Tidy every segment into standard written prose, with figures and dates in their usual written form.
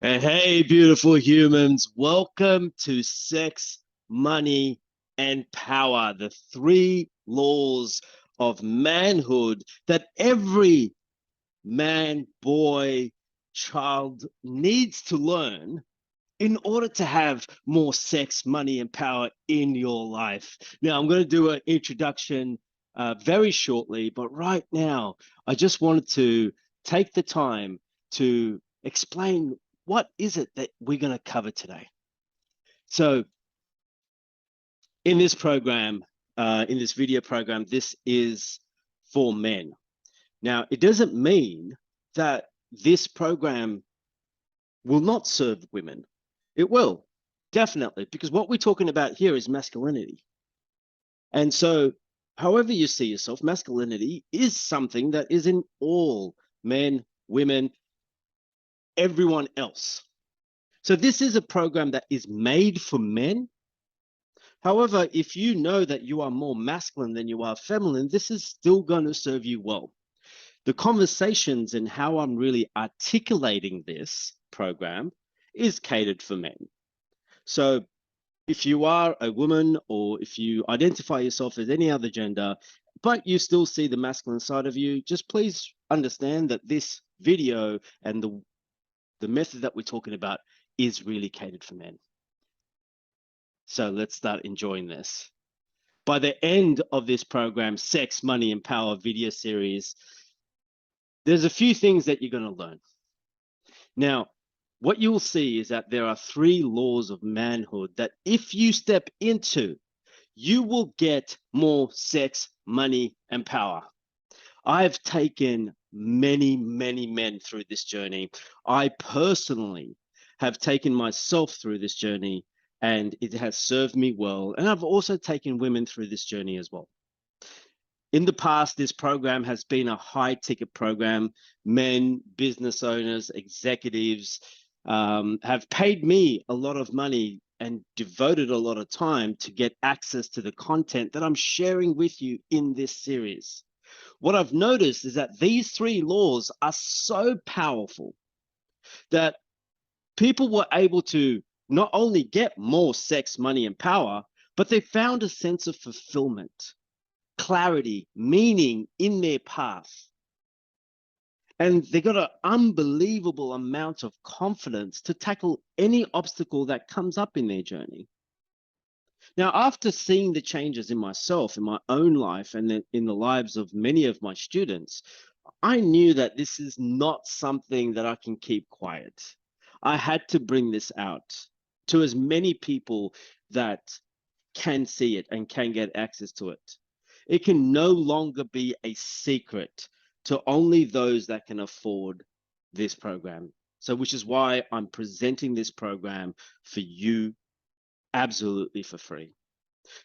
Hey, beautiful humans. Welcome to Sex, Money, and Power, the three laws of manhood that every man, boy, child needs to learn in order to have more sex, money, and power in your life. Now, I'm going to do an introduction very shortly, but right now, I just wanted to take the time to explain what is it that we're going to cover today. So, in this program, in this video program, this is for men. Now, it doesn't mean that this program will not serve women. It will, definitely, because what we're talking about here is masculinity. And so, however you see yourself, masculinity is something that is in all men, women, everyone else. So, this is a program that is made for men. However, if you know that you are more masculine than you are feminine, this is still going to serve you well. The conversations and how I'm really articulating this program is catered for men. So if you are a woman or if you identify yourself as any other gender, but you still see the masculine side of you, just please understand that this video and the method that we're talking about is really catered for men. So let's start enjoying this. By the end of this program, Sex, Money, and Power video series, there's a few things that you're going to learn. Now, what you'll see is that there are three laws of manhood that if you step into, you will get more sex, money, and power. I've taken many, many men through this journey. I personally have taken myself through this journey and it has served me well. And I've also taken women through this journey as well. In the past, this program has been a high ticket program. Men, business owners, executives have paid me a lot of money and devoted a lot of time to get access to the content that I'm sharing with you in this series. What I've noticed is that these three laws are so powerful that people were able to not only get more sex, money, and power, but they found a sense of fulfillment, clarity, meaning in their path. And they got an unbelievable amount of confidence to tackle any obstacle that comes up in their journey. Now, after seeing the changes in myself, in my own life, and in the lives of many of my students, I knew that this is not something that I can keep quiet. I had to bring this out to as many people that can see it and can get access to it. It can no longer be a secret to only those that can afford this program. So, which is why I'm presenting this program for you absolutely for free.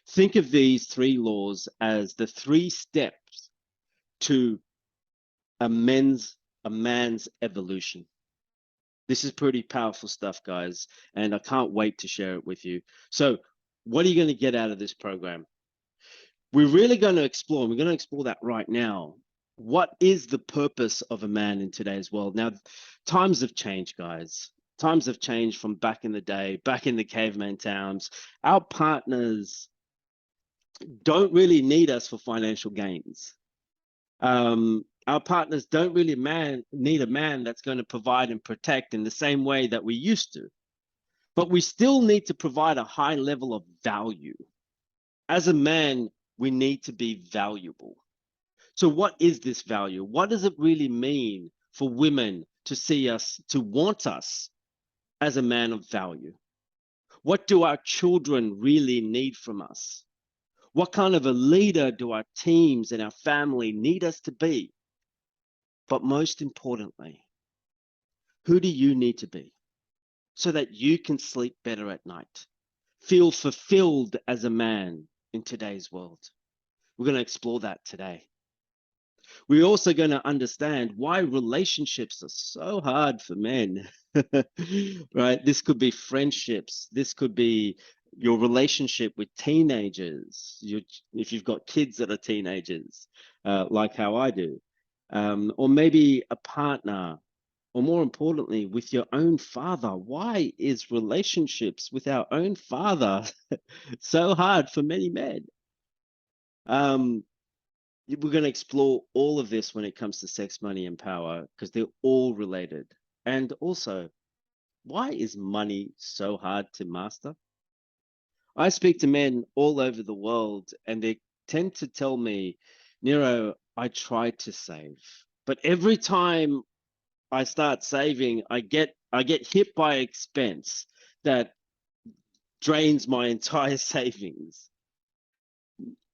Think of these three laws as the 3 steps to a man's evolution. This is pretty powerful stuff, guys, and I can't wait to share it with you. So, what are you going to get out of this program? We're really going to explore, we're going to explore that right now. What is the purpose of a man in today's world? Now, times have changed, guys. Times have changed from back in the day, back in the caveman times. Our partners don't really need us for financial gains. Our partners don't really need a man that's going to provide and protect in the same way that we used to. But we still need to provide a high level of value. As a man, we need to be valuable. So what is this value? What does it really mean for women to see us, to want us as a man of value? What do our children really need from us? What kind of a leader do our teams and our family need us to be? But most importantly, who do you need to be so that you can sleep better at night? Feel fulfilled as a man in today's world. We're going to explore that today. We're also going to understand why relationships are so hard for men, right? This could be friendships. This could be your relationship with teenagers. If you've got kids that are teenagers, like how I do, or maybe a partner, or more importantly, with your own father? Why is relationships with our own father so hard for many men? Um, we're going to explore all of this when it comes to sex, money, and power, because they're all related. And also, why is money so hard to master? I speak to men all over the world, and they tend to tell me, Nero, I try to save, but every time I start saving, I get hit by expense that drains my entire savings.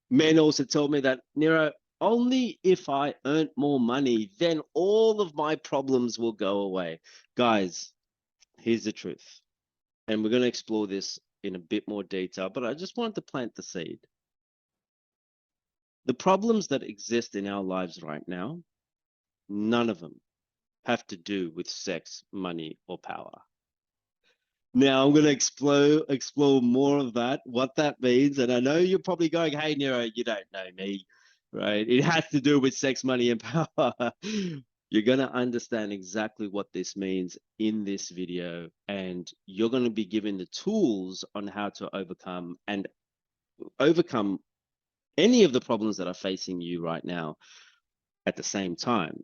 Men also told me that, Nero, only if I earn more money, then all of my problems will go away. Guys, here's the truth. And we're going to explore this in a bit more detail, but I just wanted to plant the seed. The problems that exist in our lives right now, none of them have to do with sex, money, or power. Now I'm going to explore more of that, what that means. And I know you're probably going, hey, Nero, you don't know me, right? It has to do with sex, money, and power. You're going to understand exactly what this means in this video. And you're going to be given the tools on how to overcome any of the problems that are facing you right now at the same time,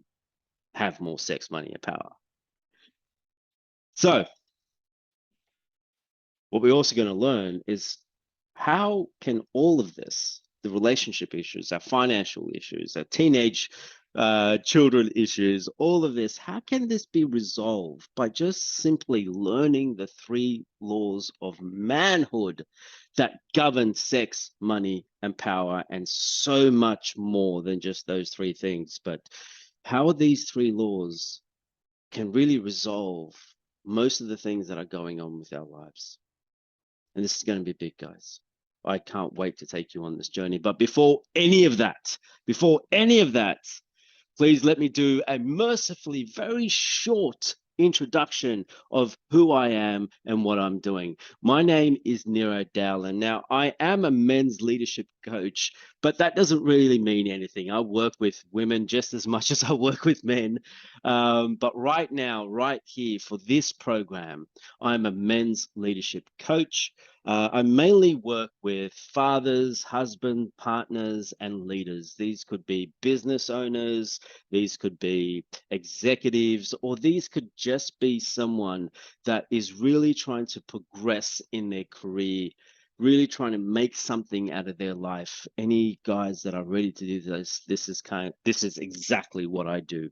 have more sex, money, and power. So what we're also going to learn is how can all of this, the relationship issues, our financial issues, our teenage children issues, all of this, how can this be resolved by just simply learning the three laws of manhood that govern sex, money, and power, and so much more than just those three things? But how these three laws can really resolve most of the things that are going on with our lives. And this is going to be big, guys. I can't wait to take you on this journey. But before any of that, please let me do a mercifully very short introduction of who I am and what I'm doing. My name is Nero Dowland. Now, I am a men's leadership coach, but that doesn't really mean anything. I work with women just as much as I work with men. But right now, right here for this program, I'm a men's leadership coach. I mainly work with fathers, husbands, partners, and leaders. These could be business owners, these could be executives, or these could just be someone that is really trying to progress in their career, really trying to make something out of their life. Any guys that are ready to do this is exactly what I do.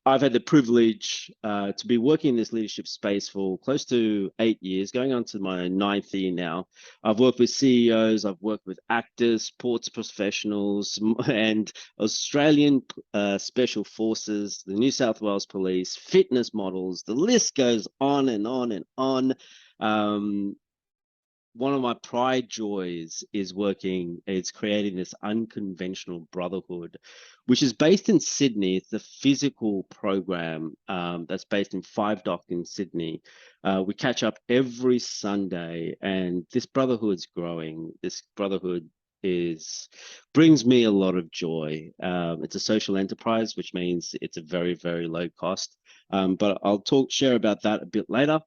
I've had the privilege to be working in this leadership space for close to 8 years, going on to my 9th year now. I've worked with CEOs, I've worked with actors, sports professionals, and Australian Special Forces, the New South Wales Police, fitness models. The list goes on and on and on. One of my pride joys is creating this unconventional brotherhood, which is based in Sydney. It's the physical program that's based in Five Dock in Sydney. We catch up every Sunday, and this brotherhood's growing. This brotherhood brings me a lot of joy. It's a social enterprise, which means it's a very, very low cost. But I'll share about that a bit later.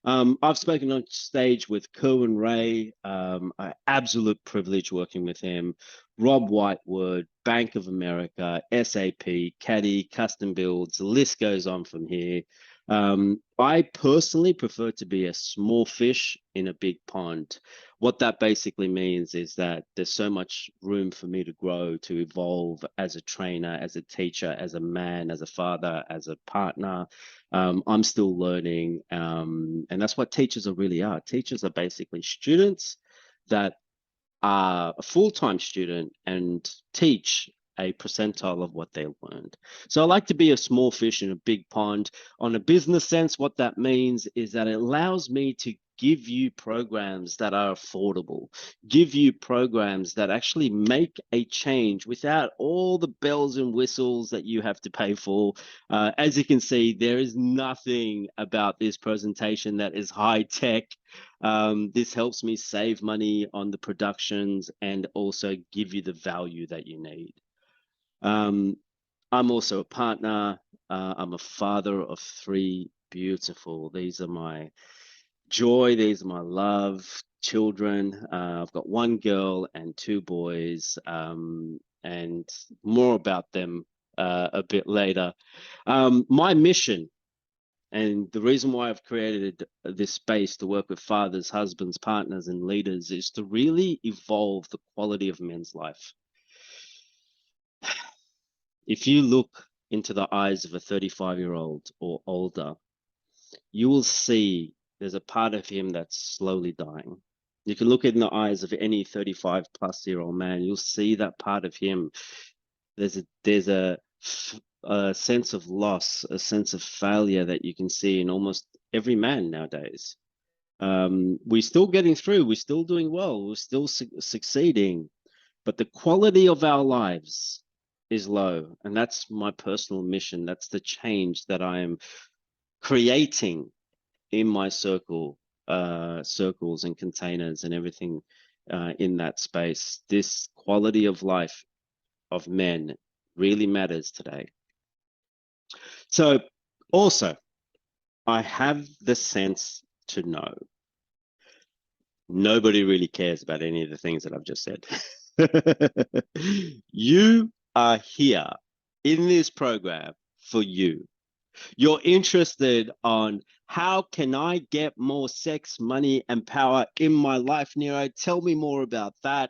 I've spoken on stage with Kerwin Ray, absolute privilege working with him, Rob Whitewood, Bank of America, SAP, Caddy, Custom Builds, the list goes on from here. I personally prefer to be a small fish in a big pond. What that basically means is that there's so much room for me to grow, to evolve as a trainer, as a teacher, as a man, as a father, as a partner. I'm still learning, and that's what teachers really are. Teachers are basically students that are a full-time student and teach a percentile of what they learned. So I like to be a small fish in a big pond. On a business sense, what that means is that it allows me to give you programs that are affordable, give you programs that actually make a change without all the bells and whistles that you have to pay for. As you can see, there is nothing about this presentation that is high tech. This helps me save money on the productions and also give you the value that you need. I'm also a partner. I'm a father of three beautiful. These are my joy. These are my love children. I've got one girl and two boys, and more about them a bit later. My mission and the reason why I've created this space to work with fathers, husbands, partners, and leaders is to really evolve the quality of men's life. If you look into the eyes of a 35-year-old or older, you will see there's a part of him that's slowly dying. You can look in the eyes of any 35-plus-year-old man, you'll see that part of him. There's a sense of loss, a sense of failure that you can see in almost every man nowadays. We're still getting through, we're still doing well, we're still succeeding, but the quality of our lives is low. And that's my personal mission. That's the change that I am creating in my circles and containers and everything in that space. This quality of life of men really matters today. So also, I have the sense to know nobody really cares about any of the things that I've just said. You are here in this program for you. You're interested on how can I get more sex, money, and power in my life, Nero? Tell me more about that.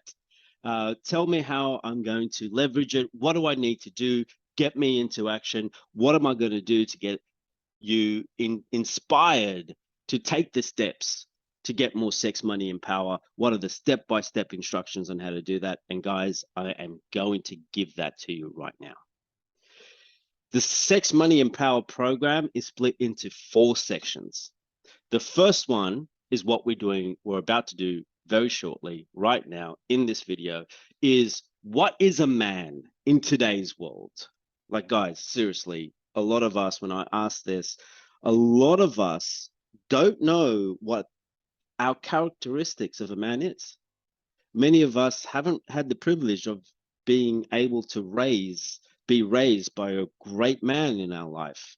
Tell me how I'm going to leverage it. What do I need to do? Get me into action. What am I going to do to get you inspired to take the steps to get more sex, money, and power? What are the step-by-step instructions on how to do that? And guys, I am going to give that to you right now. The Sex, Money, and Power program is split into 4 sections. The first one is what we're about to do very shortly, right now in this video, is what is a man in today's world? Like, guys, seriously, a lot of us, when I ask this, a lot of us don't know what our characteristics of a man is. Many of us haven't had the privilege of being able to be raised by a great man in our life.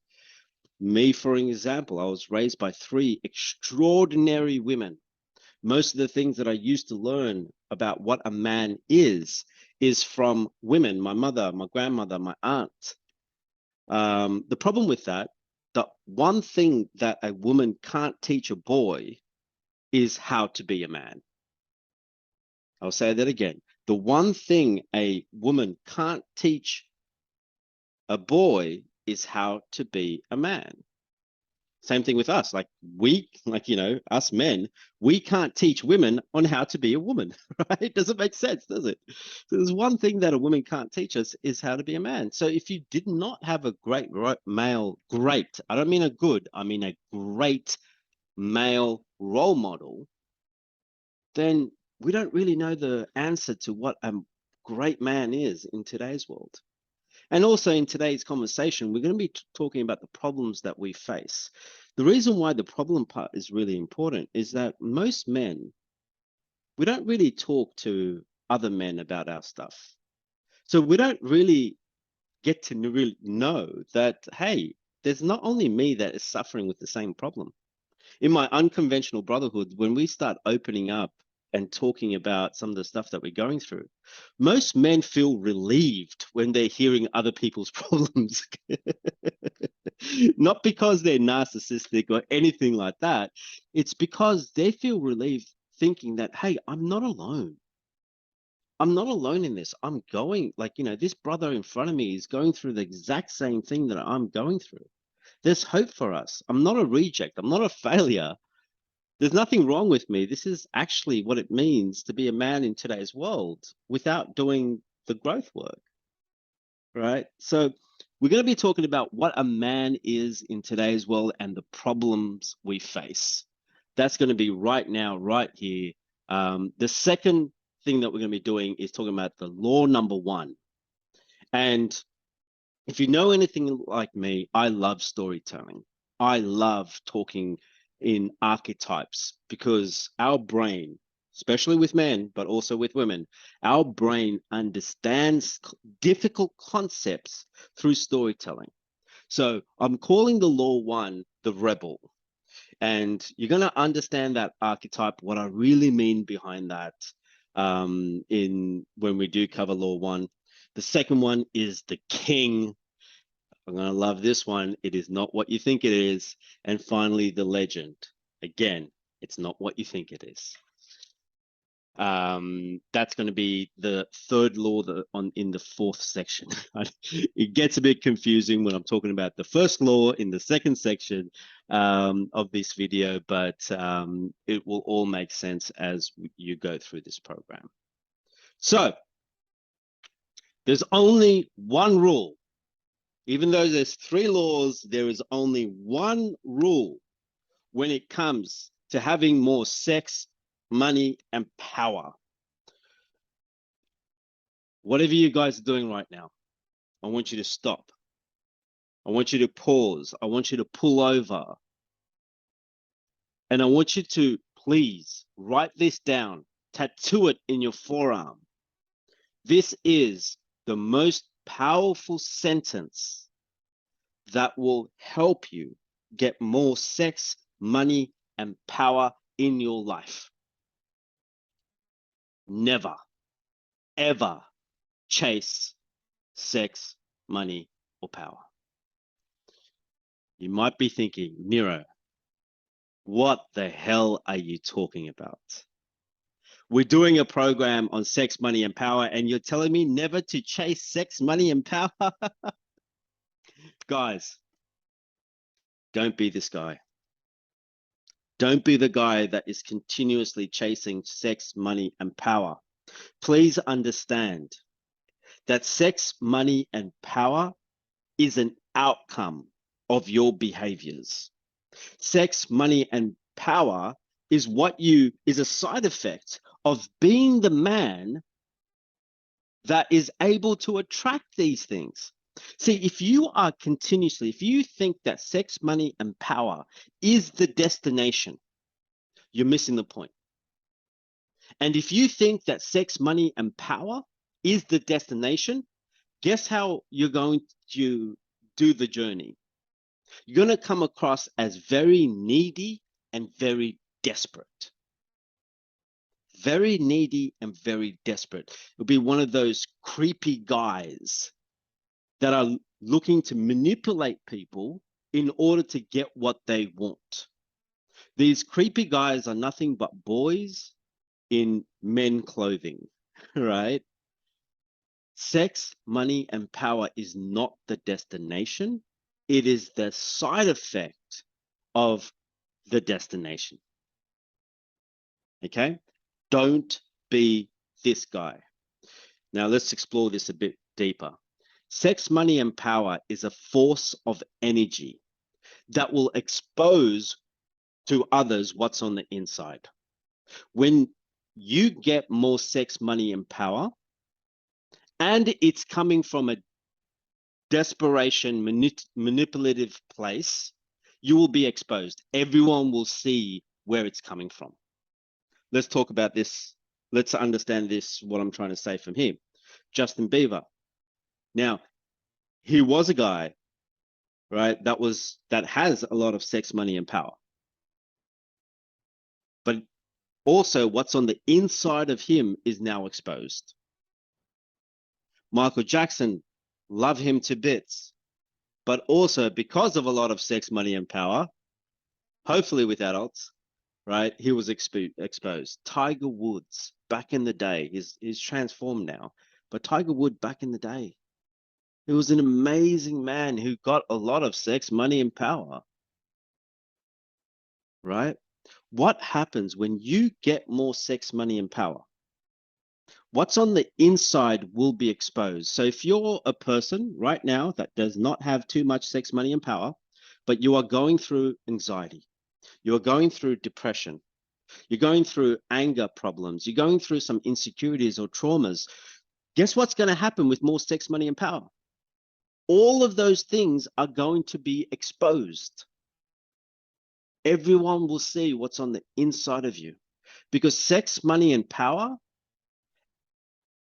Me, for example, I was raised by 3 extraordinary women. Most of the things that I used to learn about what a man is from women, my mother, my grandmother, my aunt. The problem with that, the one thing that a woman can't teach a boy is how to be a man. I'll say that again. The one thing a woman can't teach a boy is how to be a man. Same thing with us. Like us men, we can't teach women on how to be a woman, right? Doesn't make sense, does it? So there's one thing that a woman can't teach us is how to be a man. So if you did not have a great male, I don't mean a good, I mean a great male role model, then we don't really know the answer to what a great man is in today's world. And also in today's conversation, we're going to be talking about the problems that we face. The reason why the problem part is really important is that most men, we don't really talk to other men about our stuff. So we don't really get to really know that, hey, there's not only me that is suffering with the same problem. In my unconventional brotherhood, when we start opening up and talking about some of the stuff that we're going through, most men feel relieved when they're hearing other people's problems. Not because they're narcissistic or anything like that. It's because they feel relieved thinking that, hey, I'm not alone. I'm not alone in this. I'm going, this brother in front of me is going through the exact same thing that I'm going through. There's hope for us. I'm not a reject. I'm not a failure. There's nothing wrong with me. This is actually what it means to be a man in today's world without doing the growth work, right? So we're going to be talking about what a man is in today's world and the problems we face. That's going to be right now, right here. The second thing that we're going to be doing is talking about the law number 1. And if you know anything like me, I love storytelling. I love talking in archetypes because our brain especially with men, but also with women, our brain understands difficult concepts through storytelling. So I'm calling the law one the rebel. And you're going to understand that archetype, what I really mean behind that, in when we do cover law one. The second one is the king. I'm going to love this one. It is not what you think it is. And finally, the legend. Again, it's not what you think it is. That's going to be the third law in the fourth section. It gets a bit confusing when I'm talking about the first law in the second section of this video, but it will all make sense as you go through this program. So there's only one rule. Even though there's 3 laws, there is only one rule when it comes to having more sex, money, and power. Whatever you guys are doing right now, I want you to stop. I want you to pause. I want you to pull over. And I want you to please write this down, tattoo it in your forearm. This is the most powerful sentence that will help you get more sex, money, and power in your life. Never, ever chase sex, money, or power. You might be thinking, Nero, what the hell are you talking about? We're doing a program on sex, money, and power, and you're telling me never to chase sex, money, and power? Guys, don't be this guy. Don't be the guy that is continuously chasing sex, money, and power. Please understand that sex, money, and power is an outcome of your behaviors. Sex, money, and power is a side effect of being the man that is able to attract these things. See, if you think that sex, money, and power is the destination, you're missing the point. And if you think that sex, money, and power is the destination, guess how you're going to do the journey? You're going to come across as very needy and very desperate. Very needy and very desperate. It'll be one of those creepy guys that are looking to manipulate people in order to get what they want. These creepy guys are nothing but boys in men clothing, right? Sex, money, and power is not the destination. It is the side effect of the destination. Okay? Don't be this guy. Now let's explore this a bit deeper. Sex, money, and power is a force of energy that will expose to others what's on the inside. When you get more sex, money, and power, and it's coming from a desperation, manipulative place, you will be exposed. Everyone will see where it's coming from. Let's talk about this. Let's understand this, what I'm trying to say from here. Justin Bieber. Now, he was a guy, right, that has a lot of sex, money, and power. But also what's on the inside of him is now exposed. Michael Jackson, love him to bits. But also because of a lot of sex, money, and power, hopefully with adults, right, he was exposed. Tiger Woods, back in the day, he's transformed now. But Tiger Woods back in the day, he was an amazing man who got a lot of sex, money, and power, right? What happens when you get more sex, money, and power? What's on the inside will be exposed. So if you're a person right now that does not have too much sex, money, and power, but you are going through anxiety, you're going through depression, you're going through anger problems, you're going through some insecurities or traumas, guess what's going to happen with more sex, money, and power? All of those things are going to be exposed. Everyone will see what's on the inside of you. Because sex, money, and power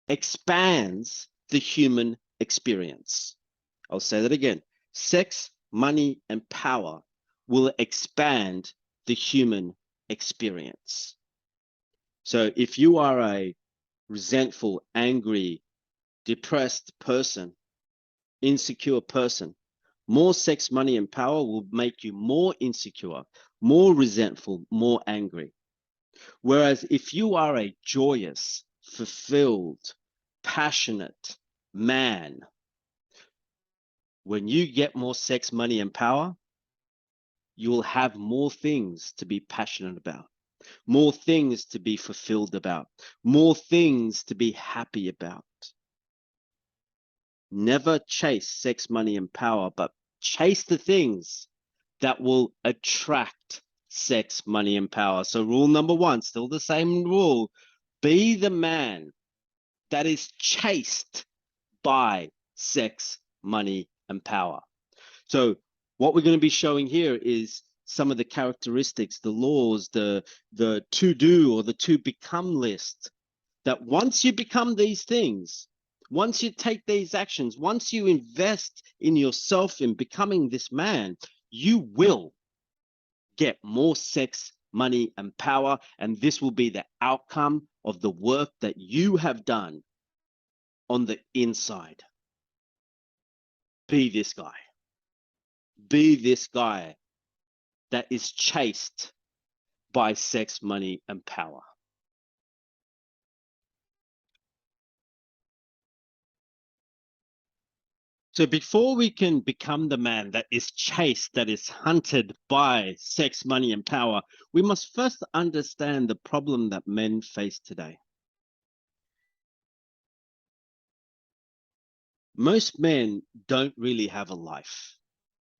expands the human experience. I'll say that again. Sex, money, and power will expand the human experience. So if you are a resentful, angry, depressed person, insecure person, more sex, money, and power will make you more insecure, more resentful, more angry. Whereas if you are a joyous, fulfilled, passionate man, when you get more sex, money, and power, you will have more things to be passionate about, more things to be fulfilled about, more things to be happy about. Never chase sex, money, and power, but chase the things that will attract sex, money, and power. So rule number one, still the same rule, be the man that is chased by sex, money, and power. So what we're going to be showing here is some of the characteristics, the laws, the to do or the to become list, that once you become these things, once you take these actions, once you invest in yourself in becoming this man, you will get more sex, money, and power. And this will be the outcome of the work that you have done on the inside. Be this guy. Be this guy that is chased by sex, money, and power. So before we can become the man that is chased, that is hunted by sex, money, and power, we must first understand the problem that men face today. Most men don't really have a life.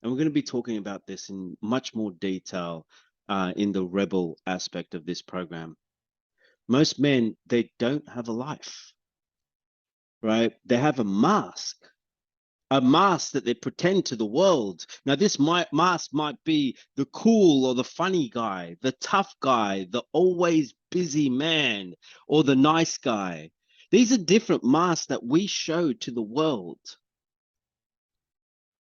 And we're going to be talking about this in much more detail in the rebel aspect of this program. Most men, they don't have a life, right? They have a mask that they pretend to the world. Now, this mask might be the cool or the funny guy, the tough guy, the always busy man, or the nice guy. These are different masks that we show to the world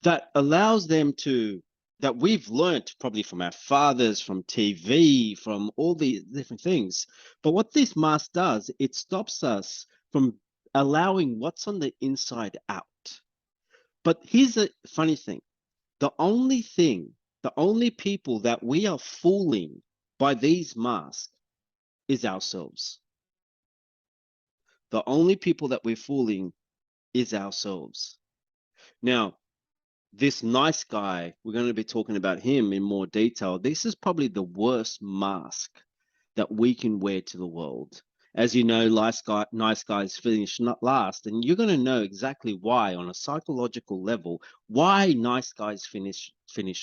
that allows them to, that we've learned probably from our fathers, from TV, from all these different things. But what this mask does, it stops us from allowing what's on the inside out. But here's the funny thing. The only people that we are fooling by these masks is ourselves. The only people that we're fooling is ourselves. Now, this nice guy, we're going to be talking about him in more detail. This is probably the worst mask that we can wear to the world. As you know, nice guys finish last, and you're going to know exactly why on a psychological level, why nice guys finish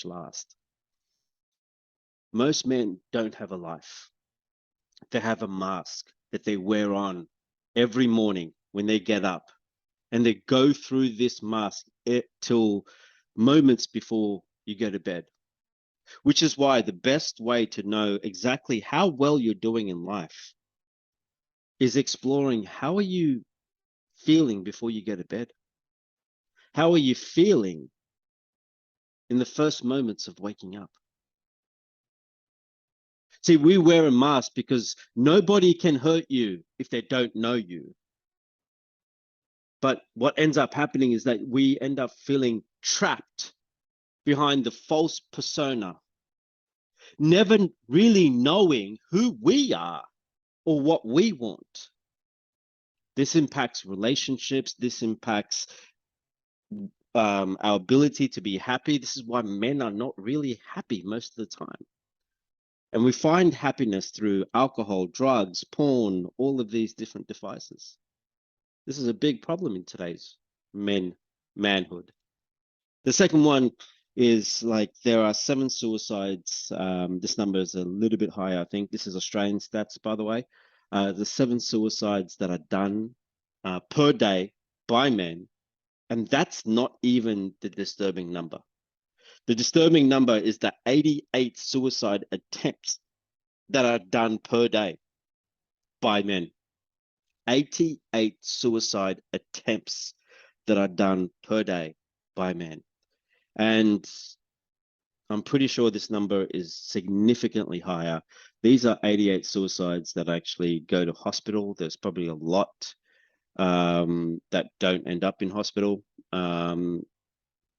last. Most men don't have a life. They have a mask that they wear on every morning when they get up, and they go through this mask till moments before you go to bed, which is why the best way to know exactly how well you're doing in life is exploring how are you feeling before you go to bed? How are you feeling in the first moments of waking up? See, we wear a mask because nobody can hurt you if they don't know you. But what ends up happening is that we end up feeling trapped behind the false persona, never really knowing who we are or what we want. This impacts relationships. This impacts our ability to be happy. This is why men are not really happy most of the time. And we find happiness through alcohol, drugs, porn, all of these different devices. This is a big problem in today's manhood. The second one is like there are 7 suicides. This number is a little bit higher. I think this is Australian stats, by the way. The 7 suicides that are done per day by men. And that's not even the disturbing number. The disturbing number is the 88 suicide attempts that are done per day. by men. 88 suicide attempts that are done per day by men. And I'm pretty sure this number is significantly higher. These are 88 suicides that actually go to hospital. There's probably a lot that don't end up in hospital.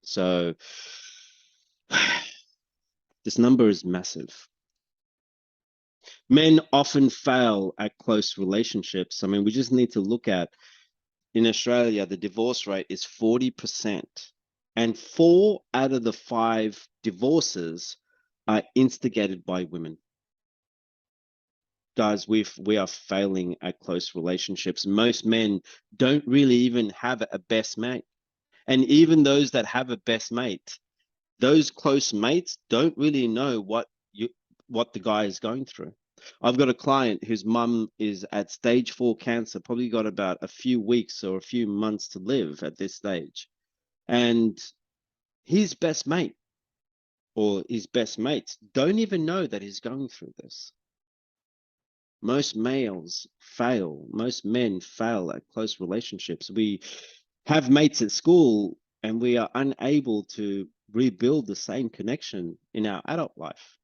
So this number is massive. Men often fail at close relationships. I mean, we just need to look at, in Australia, the divorce rate is 40%, and 4 out of the 5 divorces are instigated by women. Guys, we are failing at close relationships. Most men don't really even have a best mate. And even those that have a best mate, those close mates don't really know what the guy is going through. I've got a client whose mum is at stage 4 cancer, probably got about a few weeks or a few months to live at this stage. And his best mate or his best mates don't even know that he's going through this. Most males fail, most men fail at close relationships. We have mates at school and we are unable to rebuild the same connection in our adult life.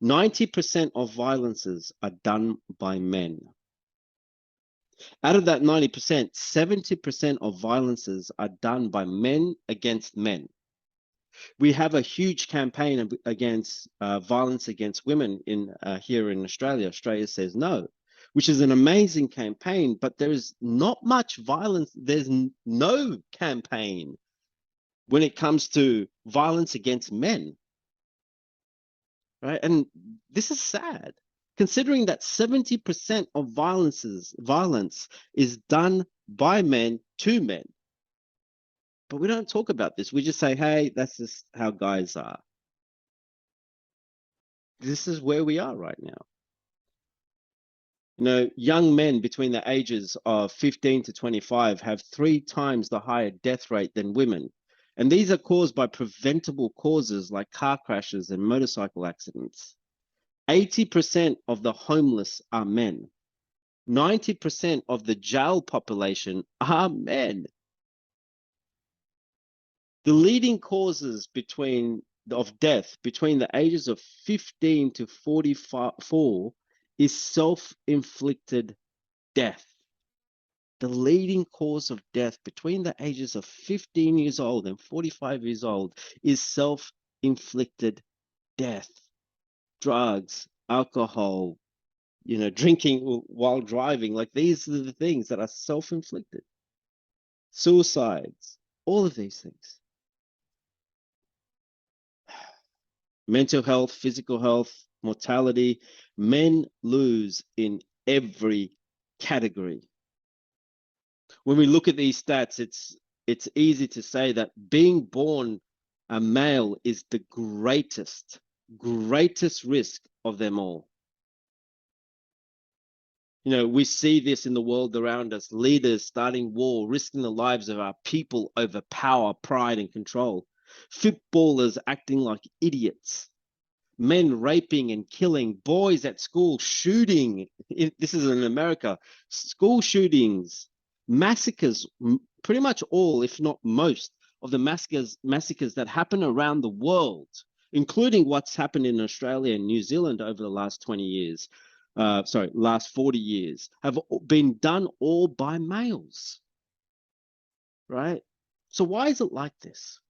90% of violences are done by men. Out of that 90%, 70% of violences are done by men against men. We have a huge campaign against violence against women in here in Australia. Australia Says No, which is an amazing campaign, but there's not much violence. There's no campaign when it comes to violence against men, right? And this is sad, considering that 70% of violence is done by men to men. But we don't talk about this. We just say, hey, that's just how guys are. This is where we are right now. You know, young men between the ages of 15 to 25 have 3 times the higher death rate than women. And these are caused by preventable causes like car crashes and motorcycle accidents. 80% of the homeless are men. 90% of the jail population are men. The leading causes of death between the ages of 15 to 44 is self-inflicted death. The leading cause of death between the ages of 15 years old and 45 years old is self-inflicted death. Drugs, alcohol, drinking while driving, like these are the things that are self-inflicted. Suicides, all of these things. Mental health, physical health, mortality, men lose in every category. When we look at these stats, it's easy to say that being born a male is the greatest risk of them all. We see this in the world around us, leaders starting war, risking the lives of our people over power, pride, and control. Footballers acting like idiots. Men raping and killing. Boys at school shooting. This is in America. School shootings, massacres, pretty much all, if not most, of the massacres that happen around the world, including what's happened in Australia and New Zealand over the last 20 years. Last 40 years, have been done all by males, right? So why is it like this?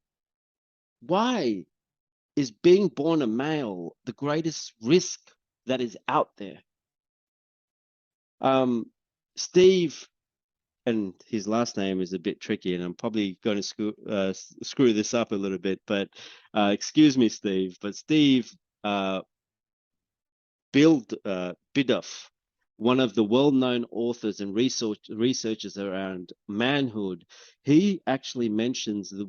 Why is being born a male the greatest risk that is out there? Steve, and his last name is a bit tricky, and I'm probably going to screw this up a little bit, but excuse me, Steve. But Steve Bidoff, one of the well-known authors and researchers around manhood, he actually mentions the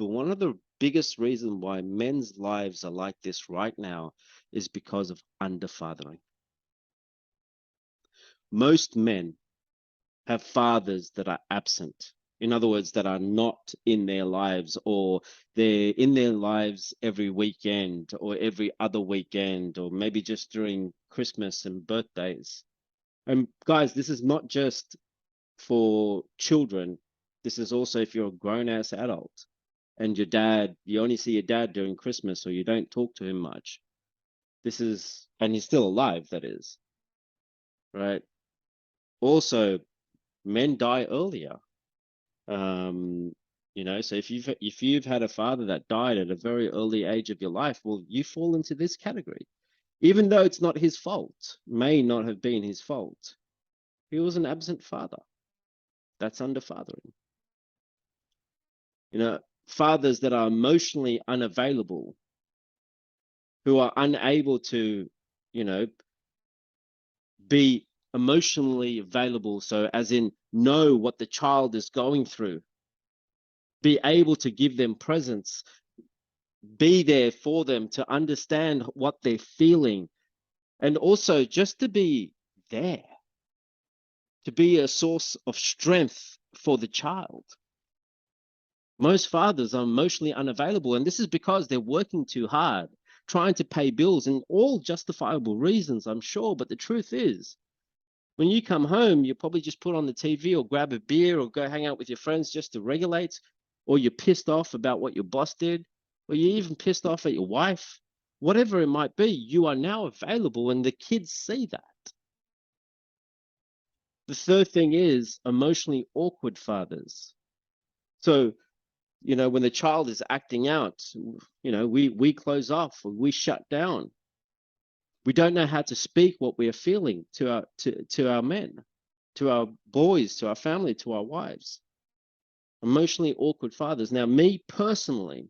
one of the biggest reasons why men's lives are like this right now is because of underfathering. Most men have fathers that are absent. In other words, that are not in their lives, or they're in their lives every weekend or every other weekend, or maybe just during Christmas and birthdays. And guys, this is not just for children. This is also if you're a grown-ass adult and your dad, you only see your dad during Christmas or you don't talk to him much. This is, and he's still alive, that is, right? Also, men die earlier. Um, so if you've had a father that died at a very early age of your life, well, you fall into this category. Even though it's not his fault, may not have been his fault. He was an absent father. That's under fathering. Fathers that are emotionally unavailable, who are unable to, you know, be emotionally available. So as in know what the child is going through, be able to give them presence, be there for them, to understand what they're feeling, and also just to be there, to be a source of strength for the child. Most fathers are emotionally unavailable, and this is because they're working too hard, trying to pay bills, and all justifiable reasons, I'm sure. But the truth is, when you come home, you probably just put on the TV or grab a beer or go hang out with your friends just to regulate, or you're pissed off about what your boss did, or you're even pissed off at your wife. Whatever it might be, you are now available, and the kids see that. The third thing is emotionally awkward fathers. So, when the child is acting out, we close off, we shut down. We don't know how to speak what we are feeling to our men, to our boys, to our family, to our wives. Emotionally awkward fathers. Now, me personally,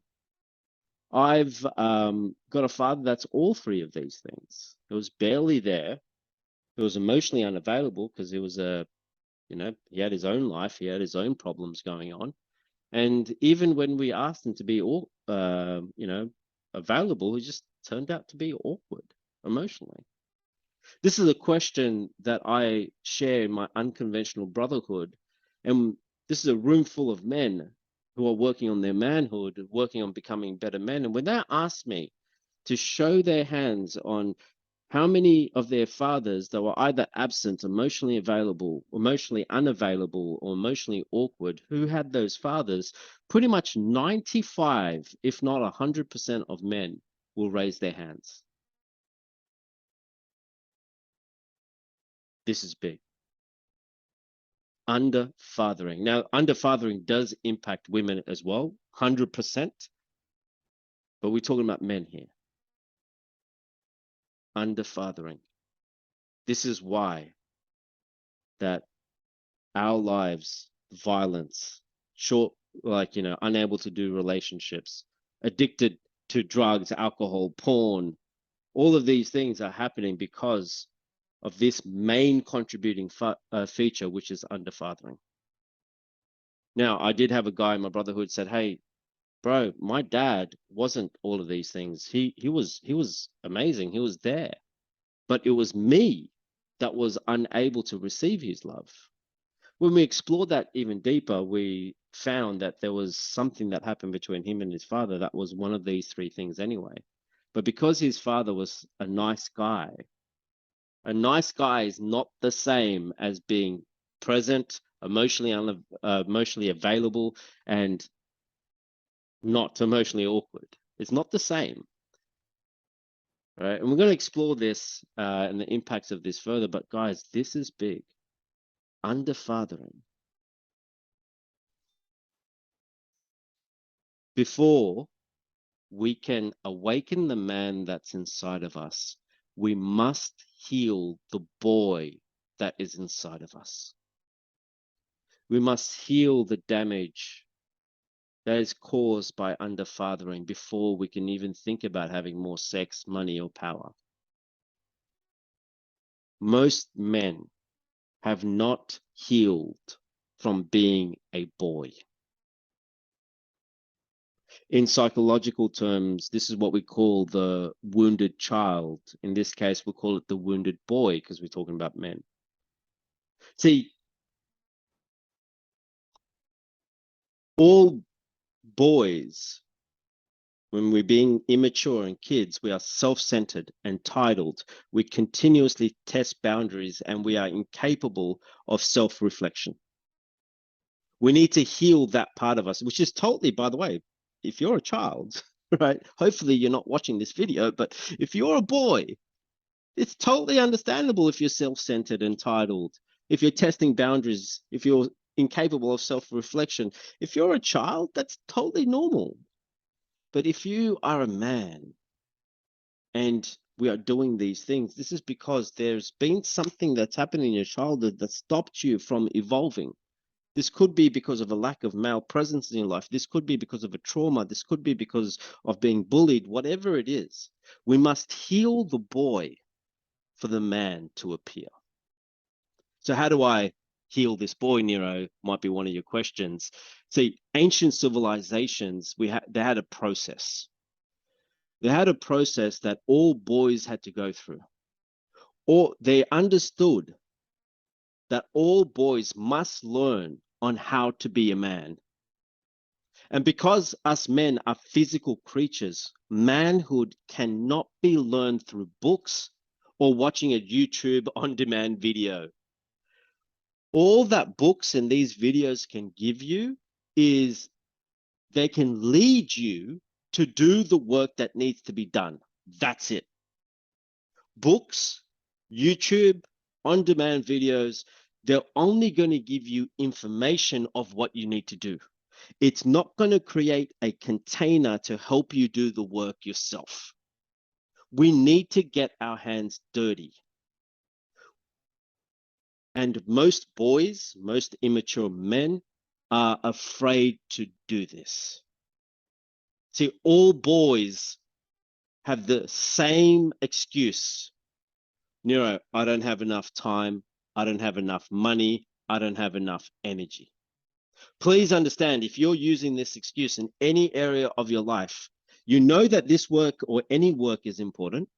I've got a father that's all three of these things. He was barely there. He was emotionally unavailable because he was he had his own life. He had his own problems going on. And even when we asked him to be all, available, he just turned out to be awkward emotionally. This is a question that I share in my unconventional brotherhood. And this is a room full of men who are working on their manhood, working on becoming better men. And when they ask me to show their hands on how many of their fathers that were either absent, emotionally available, emotionally unavailable, or emotionally awkward, who had those fathers, pretty much 95, if not 100% of men will raise their hands. This is big. Under-fathering. Now, under-fathering does impact women as well, 100%, but we're talking about men here. Under-fathering. This is why that our lives, violence, unable to do relationships, addicted to drugs, alcohol, porn, all of these things are happening because of this main contributing feature, which is under-fathering. Now, I did have a guy in my brotherhood said, "Hey, bro, my dad wasn't all of these things. He was amazing. He was there, but it was me that was unable to receive his love." When we explored that even deeper, we found that there was something that happened between him and his father that was one of these three things anyway. But because his father was a nice guy is not the same as being present, emotionally available, and not emotionally awkward. It's not the same, right? And we're going to explore this and the impacts of this further. But guys, this is big. Under-fathering. Before we can awaken the man that's inside of us, we must heal the boy that is inside of us. We must heal the damage that is caused by under-fathering before we can even think about having more sex, money, or power. Most men have not healed from being a boy. In psychological terms, this is what we call the wounded child. In this case, we'll call it the wounded boy because we're talking about men. See, all boys, When we're being immature and kids, we are self-centered, entitled. We continuously test boundaries and we are incapable of self-reflection. We need to heal that part of us, which is totally, by the way, if you're a child, right? Hopefully you're not watching this video, but if you're a boy, it's totally understandable if you're self-centered, entitled, if you're testing boundaries, if you're incapable of self-reflection. If you're a child, that's totally normal. But if you are a man and we are doing these things, this is because there's been something that's happened in your childhood that stopped you from evolving. This could be because of a lack of male presence in your life. This could be because of a trauma. This could be because of being bullied, whatever it is. We must heal the boy for the man to appear. So how do I heal this boy, Nero? Might be one of your questions. See, ancient civilizations, they had a process. They had a process that all boys had to go through. Or they understood that all boys must learn on how to be a man. And because us men are physical creatures, manhood cannot be learned through books or watching a YouTube on-demand video. All that books and these videos can give you is they can lead you to do the work that needs to be done. That's it. Books, YouTube, on-demand videos, they're only going to give you information of what you need to do. It's not going to create a container to help you do the work yourself. We need to get our hands dirty. And most boys, most immature men are afraid to do this. See, all boys have the same excuse. Nero, I don't have enough time. I don't have enough money. I don't have enough energy. Please understand, if you're using this excuse in any area of your life, you know that this work or any work is important,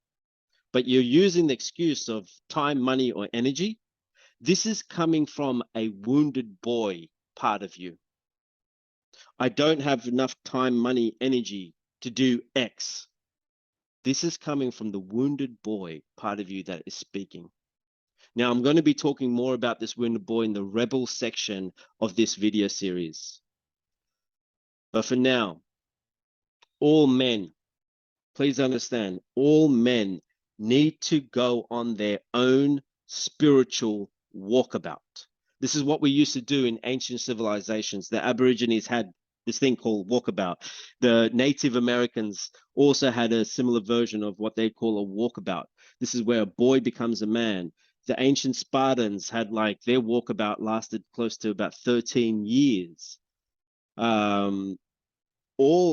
but you're using the excuse of time, money, or energy. This is coming from a wounded boy part of you. I don't have enough time, money, energy to do X. This is coming from the wounded boy part of you that is speaking. Now, I'm going to be talking more about this wounded boy in the rebel section of this video series. But for now, all men, please understand, all men need to go on their own spiritual walkabout. This is what we used to do in ancient civilizations. The Aborigines had this thing called walkabout. The Native Americans also had a similar version of what they call a walkabout. This is where a boy becomes a man. The ancient Spartans had like their walkabout lasted close to about 13 years. All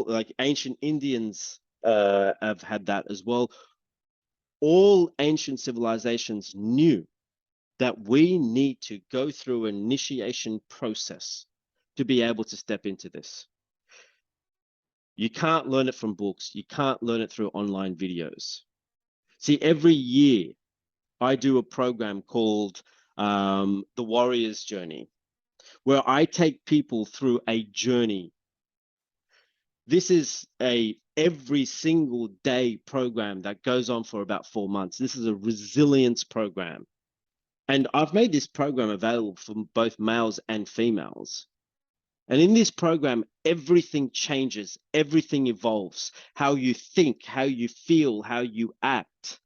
like ancient Indians have had that as well. All ancient civilizations knew that we need to go through an initiation process to be able to step into this. You can't learn it from books. You can't learn it through online videos. See, every year I do a program called The Warrior's Journey, where I take people through a journey. This is a every single day program that goes on for about 4 months. This is a resilience program. And I've made this program available for both males and females. And in this program, everything changes, everything evolves. How you think, how you feel, how you act,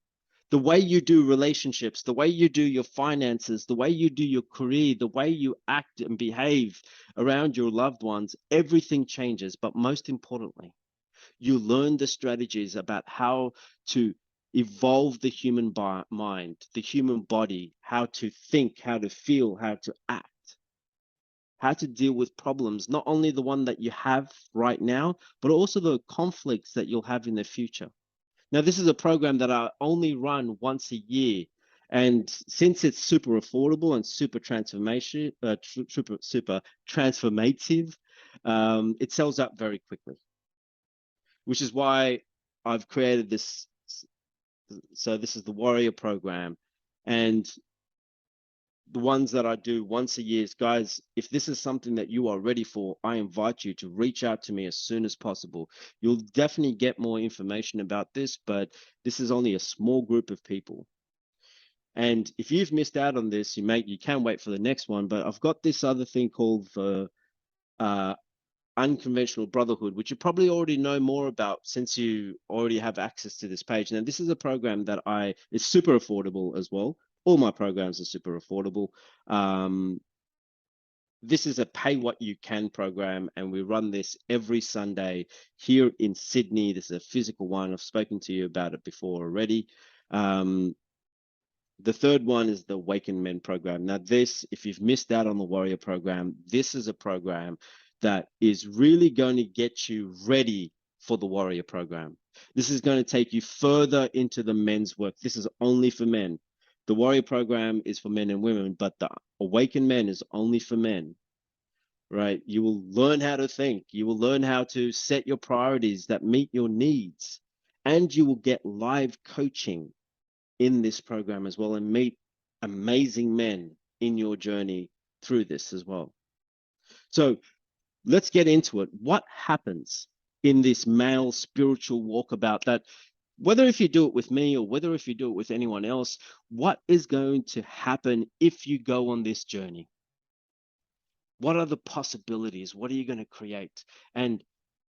the way you do relationships, the way you do your finances, the way you do your career, the way you act and behave around your loved ones, everything changes. But most importantly, you learn the strategies about how to evolve the human mind, the human body, how to think, how to feel, how to act, how to deal with problems, not only the one that you have right now, but also the conflicts that you'll have in the future. Now, this is a program that I only run once a year. And since it's super affordable and super transformative, it sells out very quickly, which is why I've created this. So this is the Warrior program. And the ones that I do once a year. Guys, if this is something that you are ready for, I invite you to reach out to me as soon as possible. You'll definitely get more information about this, but this is only a small group of people. And if you've missed out on this, you can wait for the next one. But I've got this other thing called the Unconventional Brotherhood, which you probably already know more about since you already have access to this page. Now, this is a program that it's super affordable as well. All my programs are super affordable. This is a pay what you can program, and we run this every Sunday here in Sydney. This is a physical one. I've spoken to you about it before already. The third one is the Awaken Men program. Now, this, if you've missed out on the Warrior program, this is a program that is really going to get you ready for the Warrior program. This is going to take you further into the men's work. This is only for men. The Warrior program is for men and women, but the Awaken Men is only for men, right? You will learn how to think. You will learn how to set your priorities that meet your needs, and you will get live coaching in this program as well, and meet amazing men in your journey through this as well. So let's get into it. What happens in this male spiritual walkabout, that whether if you do it with me or whether if you do it with anyone else, what is going to happen if you go on this journey? What are the possibilities? What are you going to create? And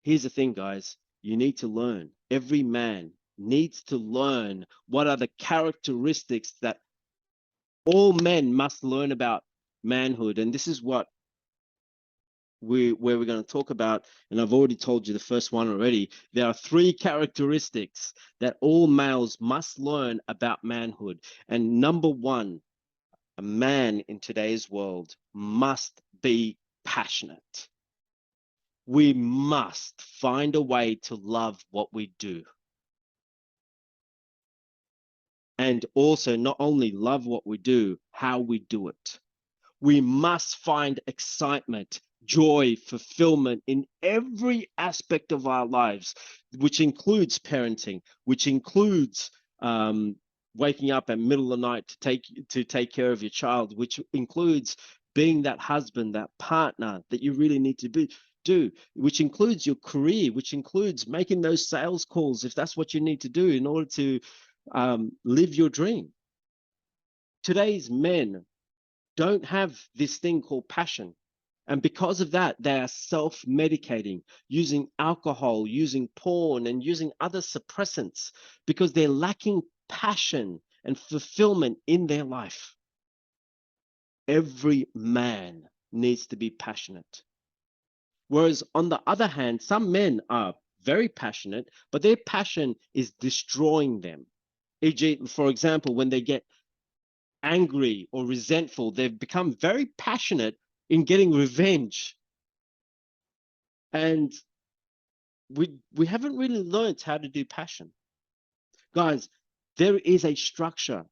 here's the thing, guys, you need to learn. Every man needs to learn what are the characteristics that all men must learn about manhood. And this is what we're going to talk about. And I've already told you the first one already. There are 3 characteristics that all males must learn about manhood. And number 1, a man in today's world must be passionate. We must find a way to love what we do. And also not only love what we do, how we do it. We must find excitement, joy, fulfillment in every aspect of our lives, which includes parenting, which includes waking up at middle of the night to take care of your child, which includes being that husband, that partner that you really need to do, which includes your career, which includes making those sales calls if that's what you need to do in order to live your dream. Today's men don't have this thing called passion. And because of that, they are self-medicating, using alcohol, using porn, and using other suppressants because they're lacking passion and fulfillment in their life. Every man needs to be passionate. Whereas on the other hand, some men are very passionate, but their passion is destroying them. E.g., for example, when they get angry or resentful, they've become very passionate in getting revenge. And we haven't really learned how to do passion. Guys, there is a structure.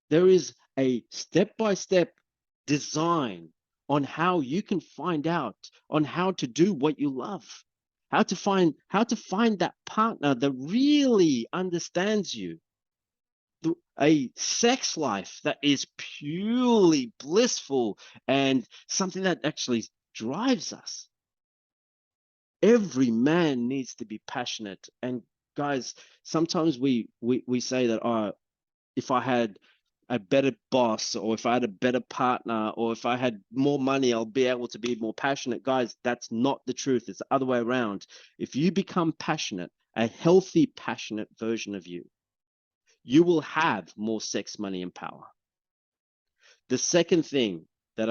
There is a step-by-step design on how you can find out on how to do what you love, how to find that partner that really understands you, a sex life that is purely blissful and something that actually drives us. Every man needs to be passionate. And guys, sometimes we say that, if I had a better boss, or if I had a better partner, or if I had more money, I'll be able to be more passionate. Guys, that's not the truth. It's the other way around. If you become passionate, a healthy, passionate version of you will have more sex, money, and power. The second thing that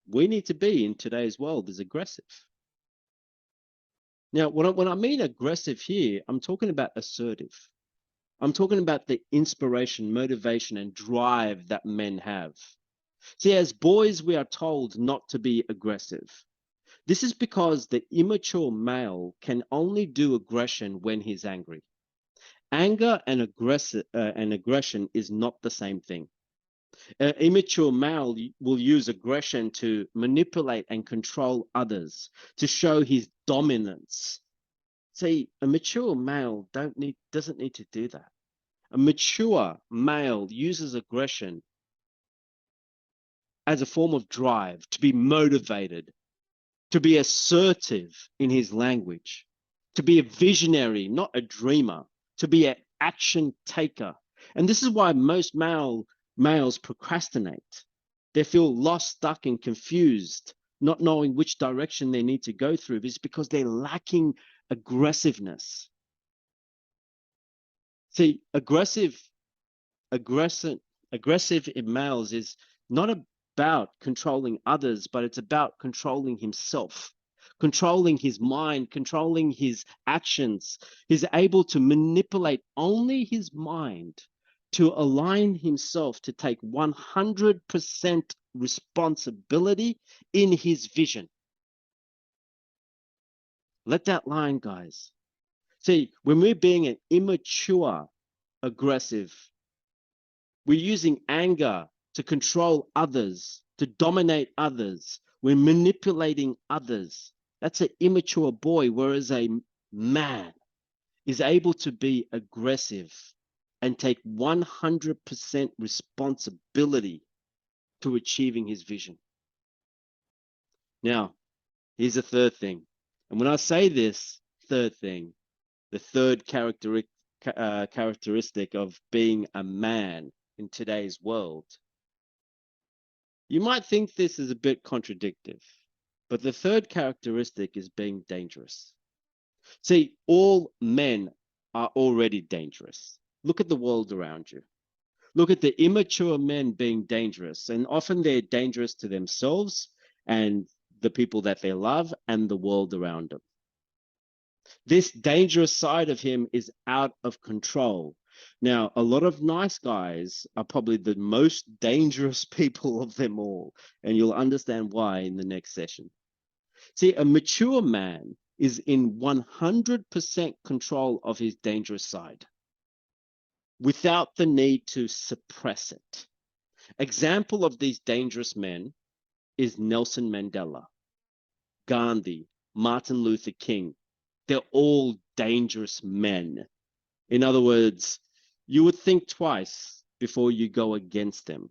we need to be in today's world is aggressive. Now, when I mean aggressive here, I'm talking about assertive. I'm talking about the inspiration, motivation, and drive that men have. See, as boys, we are told not to be aggressive. This is because the immature male can only do aggression when he's angry. Anger and aggression is not the same thing. An immature male will use aggression to manipulate and control others, to show his dominance. See, a mature male doesn't need to do that. A mature male uses aggression as a form of drive, to be motivated, to be assertive in his language, to be a visionary, not a dreamer, to be an action taker. And this is why most males procrastinate. They feel lost, stuck, and confused, not knowing which direction they need to go through. Is because they're lacking aggressiveness. See, aggressive in males is not about controlling others, but it's about controlling himself, controlling his mind, controlling his actions. He's able to manipulate only his mind to align himself to take 100% responsibility in his vision. Let that line, guys. See, when we're being an immature, aggressive, we're using anger to control others, to dominate others. We're manipulating others. That's an immature boy, whereas a man is able to be aggressive and take 100% responsibility to achieving his vision. Now, here's a third thing. And when I say this third thing, the third characteristic of being a man in today's world, you might think this is a bit contradictory, but the third characteristic is being dangerous. See, all men are already dangerous. Look at the world around you. Look at the immature men being dangerous, and often they're dangerous to themselves and the people that they love and the world around them. This dangerous side of him is out of control. Now, a lot of nice guys are probably the most dangerous people of them all, and you'll understand why in the next session. See, a mature man is in 100% control of his dangerous side without the need to suppress it. Example of these dangerous men is Nelson Mandela, Gandhi, Martin Luther King. They're all dangerous men. In other words, you would think twice before you go against them.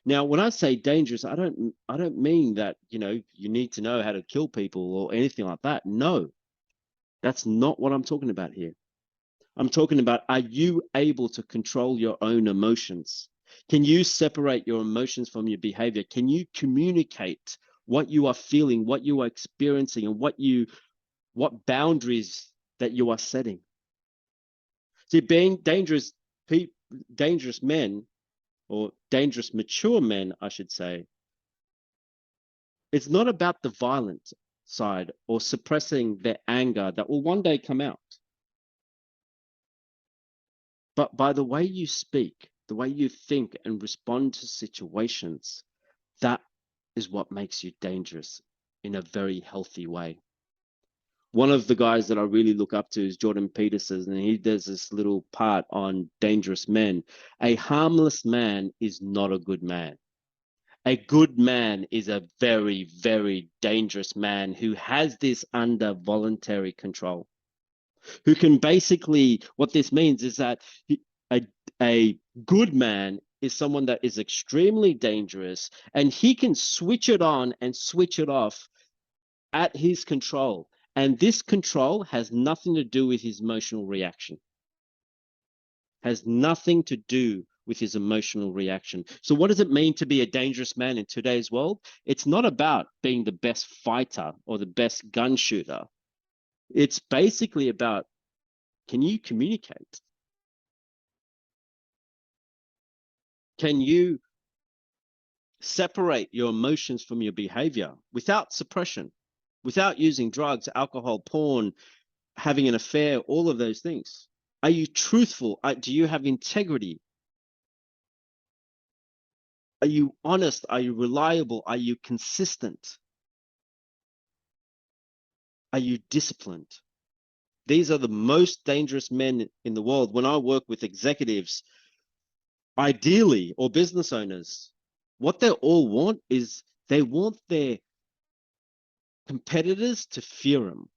Now, when I say dangerous, I don't mean that, you need to know how to kill people or anything like that. No, that's not what I'm talking about here. I'm talking about, are you able to control your own emotions? Can you separate your emotions from your behavior? Can you communicate what you are feeling, what you are experiencing, and what boundaries that you are setting? See, being dangerous men, or dangerous mature men, I should say, it's not about the violent side or suppressing their anger that will one day come out. But by the way you speak, the way you think and respond to situations, that is what makes you dangerous in a very healthy way. One of the guys that I really look up to is Jordan Peterson, and he does this little part on dangerous men. A harmless man is not a good man. A good man is a very, very dangerous man who has this under voluntary control, who can basically, what this means is that a good man is someone that is extremely dangerous, and he can switch it on and switch it off at his control. And this control has nothing to do with his emotional reaction. Has nothing to do with his emotional reaction. So what does it mean to be a dangerous man in today's world? It's not about being the best fighter or the best gun shooter. It's basically about, can you communicate? Can you separate your emotions from your behavior without suppression, without using drugs, alcohol, porn, having an affair, all of those things? Are you truthful? Do you have integrity? Are you honest? Are you reliable? Are you consistent? Are you disciplined? These are the most dangerous men in the world. When I work with executives, ideally, or business owners, what they all want is they want their competitors to fear them.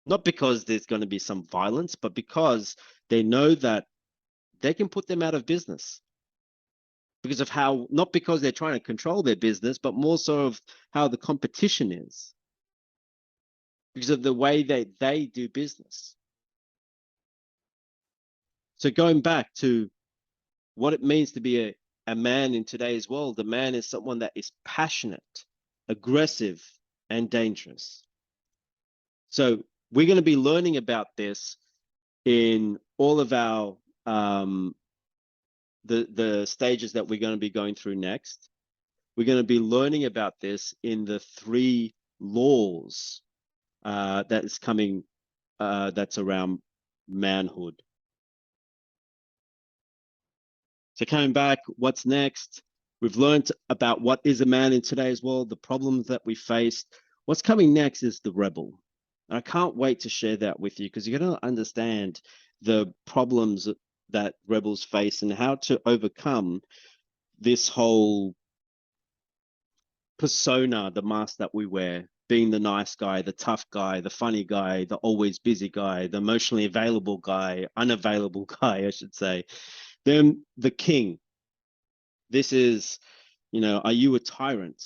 Not because there's going to be some violence, but because they know that they can put them out of business. because of how, not because they're trying to control their business, but more so of how the competition is, because of the way they do business. So going back to what it means to be a man in today's world, a man is someone that is passionate, aggressive, and dangerous. So we're going to be learning about this in all of our the stages that we're going to be going through next. We're going to be learning about this in the 3 laws that is coming, that's around manhood. So coming back, what's next? We've learned about what is a man in today's world, the problems that we face. What's coming next is the rebel. And I can't wait to share that with you, because you're going to understand the problems that rebels face and how to overcome this whole persona, the mask that we wear, being the nice guy, the tough guy, the funny guy, the always busy guy, the emotionally available guy, unavailable guy, I should say. Then the king. This is, are you a tyrant,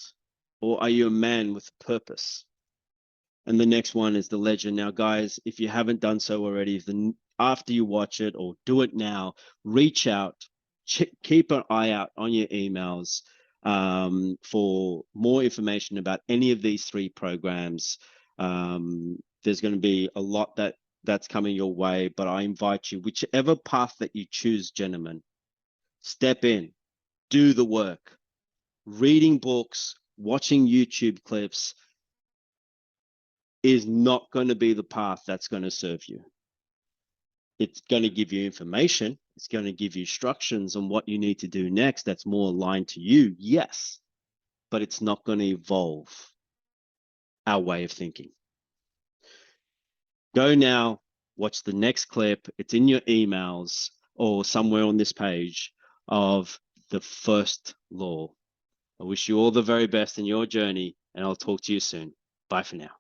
or are you a man with purpose? And the next one is the legend. Now, guys, if you haven't done so already, after you watch it, or do it now, reach out, keep an eye out on your emails for more information about any of these 3 programs. There's going to be a lot that's coming your way, but I invite you, whichever path that you choose, gentlemen, step in, do the work. Reading books, watching YouTube clips is not going to be the path that's going to serve you. It's going to give you information. It's going to give you instructions on what you need to do next that's more aligned to you, yes, but it's not going to evolve our way of thinking. Go now, watch the next clip. It's in your emails or somewhere on this page of the first law. I wish you all the very best in your journey, and I'll talk to you soon. Bye for now.